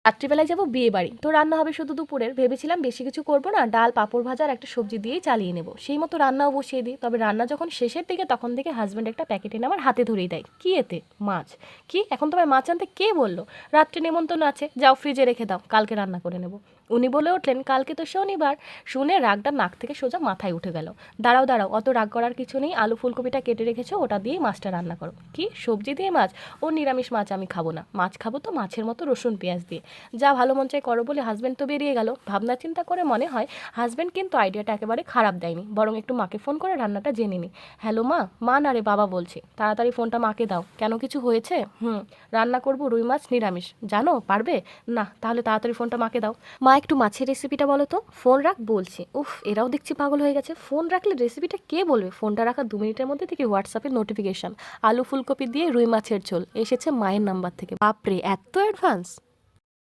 রাত্রিবেলায় যাবো বিয়ে বাড়ি, তো রান্না হবে শুধু দুপুরের। ভেবেছিলাম বেশি কিছু করবো না, ডাল পাঁপড় ভাজা আর একটা সবজি দিয়েই চালিয়ে নেবো। সেই মতো রান্নাও বসিয়ে দিই। তবে রান্না যখন শেষের দিকে তখন থেকে হাজব্যান্ড একটা প্যাকেট এনে আমার হাতে ধরিয়ে দেয়। কি এতে? মাছ। কি এখন তোমায় মাছ আনতে কে বললো? রাত্রে নেমন্তন্ন আছে, যাও ফ্রিজে রেখে দাও, কালকে রান্না করে নেবো। উনি বলে উঠলেন, কালকে তো শনিবার। শুনে রাগটা নাক থেকে সোজা মাথায় উঠে গেল। দাঁড়াও দাঁড়াও, অত রাগ করার কিছু নেই। আলু ফুলকপিটা কেটে রেখেছো, ওটা দিয়েই মাছটা রান্না করো। কি সবজি দিয়ে মাছ? ও নিরামিষ মাছ আমি খাবো না। মাছ খাবো তো মাছের মতো রসুন পেঁয়াজ দিয়ে। যা ভালো মন চাই করো বলে হাজব্যান্ড তো বেরিয়ে গেল। ভাবনা চিন্তা করে মনে হয় হাজব্যান্ড কিন্তু আইডিয়াটা একেবারে খারাপ দেয়নি, বরং একটু মাকে ফোন করে রান্নাটা জেনে নি। হ্যালো মা। মা না রে, বাবা বলছি। তাড়াতাড়ি ফোনটা মাকে দাও। কেন, কিছু হয়েছে? রান্না করবো রুই মাছ নিরামিষ, জানো পারবে? না, তাহলে তাড়াতাড়ি ফোনটা মাকে দাও। মা একটু মাছের রেসিপিটা বলো তো। ফোন রাখ বলছি। উফ, এরাও দেখছি পাগল হয়ে গেছে। ফোন রাখলে রেসিপিটা কে বলবে? ফোনটা রাখা 2 মিনিটের মধ্যে থেকে হোয়াটসঅ্যাপে নোটিফিকেশন, আলু ফুলকপি দিয়ে রুই মাছের ঝোল এসেছে মায়ের নাম্বার থেকে। বাপরে, এত অ্যাডভান্স!